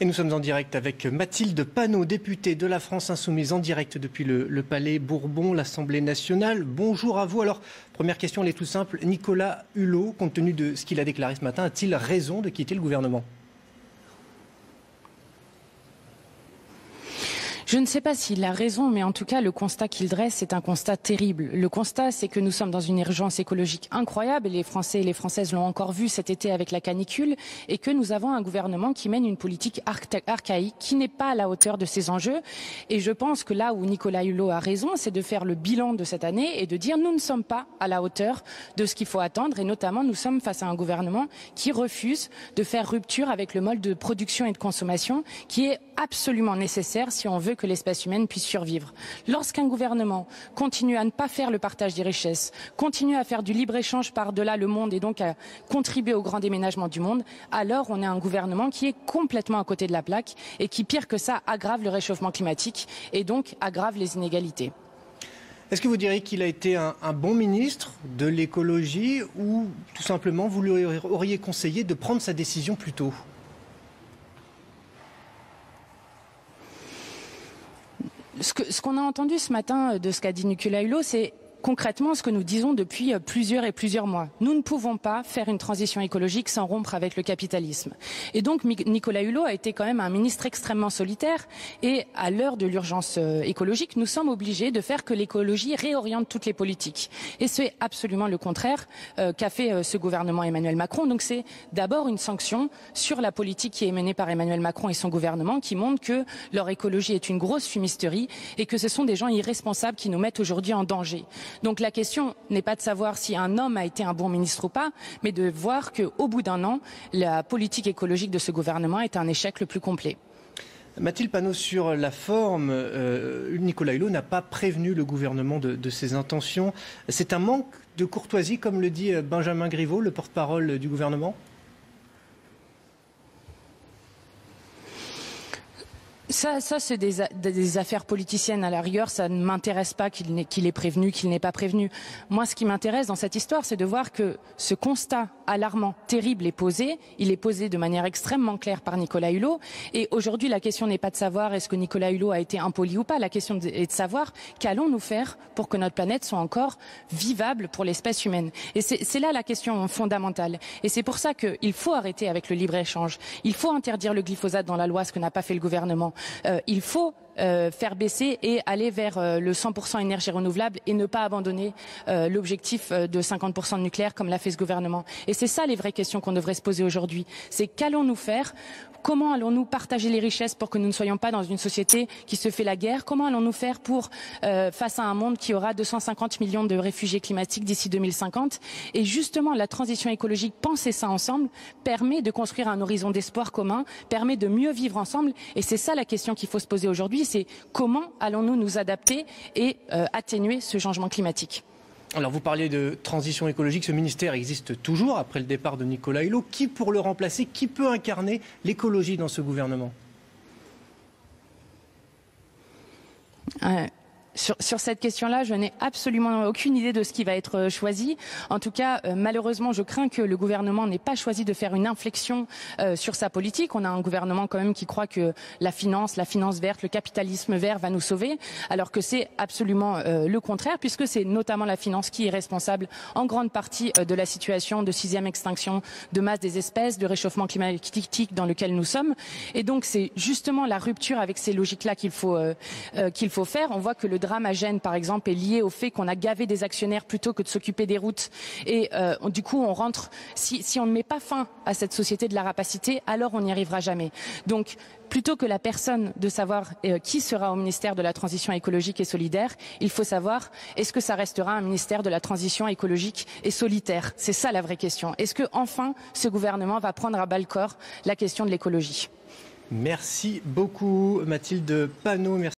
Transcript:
Et nous sommes en direct avec Mathilde Panot, députée de la France Insoumise, en direct depuis le Palais Bourbon, l'Assemblée nationale. Bonjour à vous. Alors, première question, elle est tout simple. Nicolas Hulot, compte tenu de ce qu'il a déclaré ce matin, a-t-il raison de quitter le gouvernement ? Je ne sais pas s'il a raison, mais en tout cas, le constat qu'il dresse est un constat terrible. Le constat, c'est que nous sommes dans une urgence écologique incroyable, et les Français et les Françaises l'ont encore vu cet été avec la canicule, et que nous avons un gouvernement qui mène une politique archaïque, qui n'est pas à la hauteur de ces enjeux. Et je pense que là où Nicolas Hulot a raison, c'est de faire le bilan de cette année et de dire nous ne sommes pas à la hauteur de ce qu'il faut attendre, et notamment nous sommes face à un gouvernement qui refuse de faire rupture avec le mode de production et de consommation qui est absolument nécessaire si on veut que l'espèce humaine puisse survivre. Lorsqu'un gouvernement continue à ne pas faire le partage des richesses, continue à faire du libre-échange par-delà le monde et donc à contribuer au grand déménagement du monde, alors on a un gouvernement qui est complètement à côté de la plaque et qui, pire que ça, aggrave le réchauffement climatique et donc aggrave les inégalités. Est-ce que vous diriez qu'il a été un bon ministre de l'écologie ou tout simplement vous lui auriez conseillé de prendre sa décision plus tôt ? Ce qu'on a entendu ce matin de ce qu'a dit Nicolas Hulot, c'est concrètement ce que nous disons depuis plusieurs mois. Nous ne pouvons pas faire une transition écologique sans rompre avec le capitalisme. Et donc Nicolas Hulot a été quand même un ministre extrêmement solitaire, et à l'heure de l'urgence écologique, nous sommes obligés de faire que l'écologie réoriente toutes les politiques. Et c'est absolument le contraire qu'a fait ce gouvernement Emmanuel Macron. Donc c'est d'abord une sanction sur la politique qui est menée par Emmanuel Macron et son gouvernement, qui montre que leur écologie est une grosse fumisterie et que ce sont des gens irresponsables qui nous mettent aujourd'hui en danger. Donc la question n'est pas de savoir si un homme a été un bon ministre ou pas, mais de voir qu'au bout d'un an, la politique écologique de ce gouvernement est un échec le plus complet. Mathilde Panot, sur la forme, Nicolas Hulot n'a pas prévenu le gouvernement de ses intentions. C'est un manque de courtoisie, comme le dit Benjamin Griveaux, le porte-parole du gouvernement ? Ça c'est des affaires politiciennes à la rigueur, ça ne m'intéresse pas qu'il est prévenu, qu'il n'est pas prévenu. Moi, ce qui m'intéresse dans cette histoire, c'est de voir que ce constat alarmant, terrible est posé. Il est posé de manière extrêmement claire par Nicolas Hulot. Et aujourd'hui, la question n'est pas de savoir est-ce que Nicolas Hulot a été impoli ou pas. La question est de savoir qu'allons-nous faire pour que notre planète soit encore vivable pour l'espèce humaine. Et c'est là la question fondamentale. Et c'est pour ça qu'il faut arrêter avec le libre-échange. Il faut interdire le glyphosate dans la loi, ce que n'a pas fait le gouvernement. Il faut faire baisser et aller vers le 100% énergie renouvelable et ne pas abandonner l'objectif de 50% de nucléaire comme l'a fait ce gouvernement. Et c'est ça les vraies questions qu'on devrait se poser aujourd'hui. C'est qu'allons-nous faire ? Comment allons-nous partager les richesses pour que nous ne soyons pas dans une société qui se fait la guerre ? Comment allons-nous faire pour, face à un monde qui aura 250 millions de réfugiés climatiques d'ici 2050 ? Et justement, la transition écologique, penser ça ensemble, permet de construire un horizon d'espoir commun, permet de mieux vivre ensemble. Et c'est ça la question qu'il faut se poser aujourd'hui, c'est comment allons-nous nous adapter et atténuer ce changement climatique ? Alors vous parliez de transition écologique, ce ministère existe toujours après le départ de Nicolas Hulot. Qui pour le remplacer, qui peut incarner l'écologie dans ce gouvernement ? Sur cette question-là, je n'ai absolument aucune idée de ce qui va être choisi. En tout cas, malheureusement, je crains que le gouvernement n'ait pas choisi de faire une inflexion sur sa politique. On a un gouvernement quand même qui croit que la finance verte, le capitalisme vert va nous sauver, alors que c'est absolument le contraire, puisque c'est notamment la finance qui est responsable en grande partie de la situation de 6e extinction de masse des espèces, de réchauffement climatique dans lequel nous sommes. Et donc, c'est justement la rupture avec ces logiques-là qu'il faut faire. On voit que le drame à Gênes, par exemple, est lié au fait qu'on a gavé des actionnaires plutôt que de s'occuper des routes. Et du coup, on rentre. Si on ne met pas fin à cette société de la rapacité, alors on n'y arrivera jamais. Donc, plutôt que la personne de savoir qui sera au ministère de la Transition écologique et solidaire, il faut savoir est-ce que ça restera un ministère de la Transition écologique et solitaire ? C'est ça la vraie question. Est-ce que enfin ce gouvernement va prendre à bas-le-corps la question de l'écologie ? Merci beaucoup Mathilde Panot. Merci.